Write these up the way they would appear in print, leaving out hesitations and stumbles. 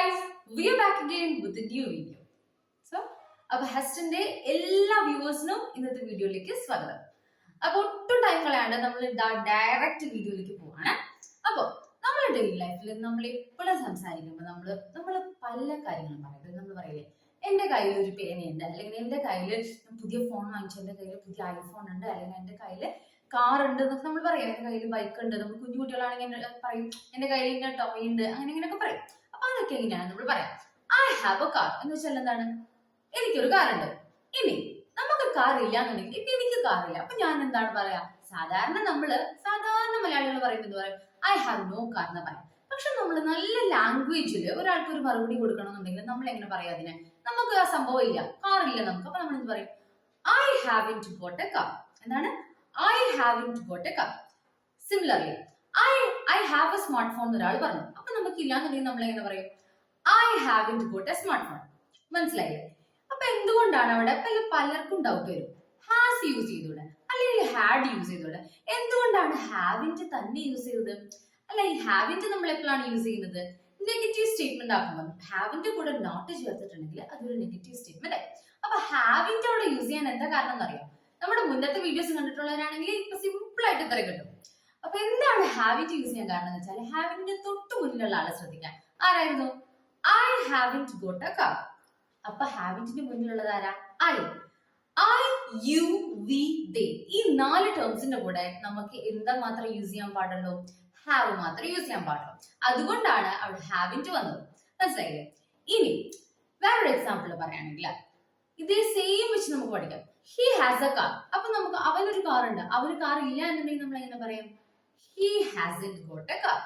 guys, we are back again with a new video. So, അപ്പോൾ HSTEN എല്ലാ വ്യൂവേഴ്സിനും ഇന്നത്തെ വീഡിയോയിലേക്ക് സ്വാഗതം. അപ്പോൾ ഒട്ടും ടൈം കളയാണ്ട് നമ്മൾ ഡയറക്റ്റ് വീഡിയോയിലേക്ക് പോവാണ്. അപ്പോൾ നമ്മുടെ ഡെയിലി ലൈഫിൽ നമ്മൾ എപ്പോഴും സംസാരിക്കുമ്പോൾ നമ്മൾ പല കാര്യങ്ങളും പറയുന്നത് നമ്മൾ പറയില്ലേ, എൻ്റെ കയ്യിൽ ഒരു പേനയുണ്ട്, അല്ലെങ്കിൽ എൻ്റെ കയ്യിൽ പുതിയ ഫോൺ വാങ്ങിച്ചു, എൻ്റെ കയ്യിൽ പുതിയ ഐഫോൺ ഉണ്ട്, അല്ലെങ്കിൽ എൻ്റെ കയ്യിൽ കാർ ഉണ്ട് എന്നൊക്കെ നമ്മൾ പറയും. എൻ്റെ കയ്യിൽ ബൈക്ക് ഉണ്ട്, നമ്മൾ കുഞ്ഞു കുട്ടികളാണെങ്കിൽ പറയും എൻ്റെ കയ്യിൽ ഇങ്ങനെ ടോയ് ഉണ്ട്, അങ്ങനെ ഇങ്ങനെയൊക്കെ പറയും. അപ്പൊ അതൊക്കെ എങ്ങനെയാണ് നമ്മൾ പറയാം? ഐ ഹാവ് എ കാർ എന്ന് വെച്ചാൽ എന്താണ്? എനിക്കൊരു കാർ ഉണ്ട്. ഇനി നമുക്ക് കാർ ഇല്ല എന്നുണ്ടെങ്കിൽ ഇപ്പൊ എനിക്ക് കാറില്ല, അപ്പൊ ഞാൻ എന്താണ് പറയാ? സാധാരണ മലയാളികൾ പറയുന്നത് എന്താ പറയാം? ഐ ഹാവ് നോ കാർ എന്ന് പറയാം. പക്ഷെ നമ്മൾ നല്ല ലാംഗ്വേജിൽ ഒരാൾക്ക് ഒരു മറുപടി കൊടുക്കണമെന്നുണ്ടെങ്കിൽ നമ്മൾ എങ്ങനെ പറയാം അതിനെ? നമുക്ക് ആ സംഭവം ഇല്ല, കാറില്ല നമുക്ക്, അപ്പൊ നമ്മൾ എന്ത് പറയും? I haven't got a car. എന്താണ്? I haven't got a car. Similarly I have a smartphone ഒരാൾ പറഞ്ഞു, അപ്പൊ നമുക്ക് ഇല്ലാന്നുണ്ടെങ്കിൽ നമ്മൾ എങ്ങനെ പറയും? I haven't got a smartphone. മനസ്സിലായില്ലേ? അപ്പൊ എന്തുകൊണ്ടാണ് അവിടെ പലർക്കും ഡൗട്ട് വരും, ഹാസ് യൂസ് ചെയ്തൂടെ അല്ലെങ്കിൽ ഹാഡ് യൂസ് ചെയ്തൂടെ? എന്തുകൊണ്ടാണ് ഹാവിൻറ്റ് തന്നെ യൂസ് ചെയ്തത്? അല്ല, ഈ ഹാവിൻറ്റ് നമ്മൾ എപ്പോഴാണ് യൂസ് ചെയ്യുന്നത്? നെഗറ്റീവ് സ്റ്റേറ്റ്മെന്റ് ആക്കുമ്പോൾ ഹാവിൻറ്റ് കൂടെ നോട്ട് ചേർത്തിട്ടുണ്ടെങ്കിൽ അതൊരു നെഗറ്റീവ് സ്റ്റേറ്റ്മെന്റ് ആയി. അപ്പൊ ഹാവിൻറ്റ് അവിടെ യൂസ് ചെയ്യാൻ എന്താ കാരണം എന്നറിയാം? നമ്മുടെ മുന്നത്തെ വീഡിയോസ് കണ്ടിട്ടുള്ളവരാണെങ്കിൽ ഇപ്പൊ സിമ്പിൾ ആയിട്ട് ഇത്ര കിട്ടും. അപ്പൊ എന്താണ് ഹാവിൻറ്റ് യൂസ് ചെയ്യാൻ കാരണം എന്ന് വെച്ചാൽ ഹാവിൻറ്റിന്റെ തൊട്ട് മുന്നിലുള്ള ആളെ ശ്രദ്ധിക്കാൻ. ആരായിരുന്നു? I haven't got a car. അപ്പൊ ഹാവിൻറ്റിന്റെ മുന്നിലുള്ളത് ആരാ? I you we they. ഈ 4 ടേംസിന്റെ കൂടെ നമുക്ക് എന്താ മാത്രം യൂസ് ചെയ്യാൻ പാടുള്ളൂ? ഹാവ് മാത്രം യൂസ് ചെയ്യാൻ പാടുള്ളൂ. അതുകൊണ്ടാണ് അവിടെ ഹാവിൻറ്റ് വന്നത്. മനസ്സിലായില്ലേ? ഇനി വേറൊരു എക്സാമ്പിൾ പറയുകയാണെങ്കിൽ ഇതേ സെയിം വെച്ച് നമുക്ക് പഠിക്കാം. He has A car. അപ്പൊ നമുക്ക് അവനൊരു കാർ ഉണ്ട്, അവന് കാർ ഇല്ല എന്നുണ്ടെങ്കിൽ നമ്മൾ എങ്ങനെ പറയും? He hasn't got a car.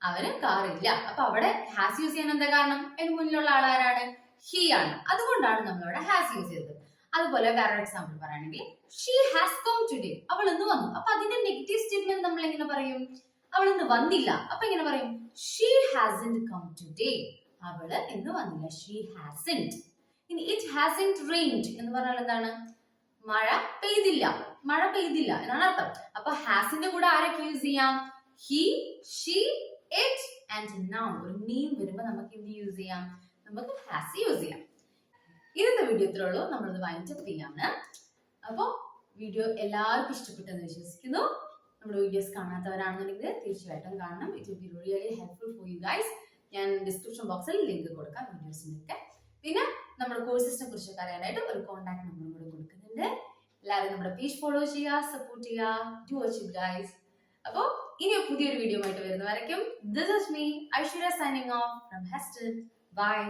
അവന് കാർ ഇല്ല. അപ്പൊ അവിടെ ഹാസ് യൂസ് ചെയ്യാൻ എന്താ കാരണം? അതിന് മുന്നിലുള്ള ആളാരാണ്? ഹി ആണ്. അതുകൊണ്ടാണ് നമ്മൾ അവിടെ ഹാസ് യൂസ് ചെയ്തത്. അതുപോലെ വേറൊരു എക്സാമ്പിൾ പറയുകയാണെങ്കിൽ ഷീ ഹാസ് കം ടുഡേ. അവൾ ഇന്ന് വന്നു. അപ്പൊ അതിന്റെ നെഗറ്റീവ് സ്റ്റേറ്റ്മെന്റ് നമ്മൾ എങ്ങനെ പറയും? അവൾ ഇന്ന് വന്നില്ല. അപ്പൊ എങ്ങനെ പറയും? She hasn't come today. അവള് ഇന്ന് വന്നില്ല. She hasn't. ഇനി ഇറ്റ് ഹാസന്റ് റെയിൻഡ് എന്ന് പറഞ്ഞാൽ എന്താണ്? മഴ പെയ്തില്ല എന്നാണ് അർത്ഥം. അപ്പൊ ഹാസിന്റെ കൂടെ ആരൊക്കെ യൂസ് ചെയ്യാം? He, she, it and noun. ഒരു നെയിം വരുമ്പോ നമുക്ക് എന്ത് യൂസ് ചെയ്യാം? നമുക്ക് ഹാസ് യൂസ് ചെയ്യാം. ഇന്നത്തെ വീഡിയോ ഇത്രേ ഉള്ളൂ. നമ്മളത് വൈൻഡപ്പ് ചെയ്യാണ്. അപ്പൊ വീഡിയോ എല്ലാവർക്കും ഇഷ്ടപ്പെട്ടെന്ന് വിശ്വസിക്കുന്നു. നമ്മുടെ വീഡിയോസ് കാണാത്തവരാണെന്നുണ്ടെങ്കിൽ തീർച്ചയായിട്ടും കാണണം. It will be really helpful for you guys. ഞാൻ ഡിസ്ക്രിപ്ഷൻ ബോക്സിൽ ലിങ്ക് കൊടുക്കാം വീഡിയോസിനൊക്കെ. പിന്നെ നമ്മുടെ കോഴ്സസിനെ കുറിച്ചൊക്കെ അറിയാനായിട്ട് ഒരു കോൺടാക്ട് നമ്പറും കൂടെ കൊടുക്കുന്നുണ്ട്. എല്ലാവരും നമ്മുടെ പേജ് ഫോളോ ചെയ്യുക, സപ്പോർട്ട് ചെയ്യുക. Do watch it guys. അപ്പോൾ ഇനി പുതിയൊരു വീഡിയോ ആയിട്ട് വരുന്നവരേക്കും this is me Aishwarya signing off from HSTEN. By.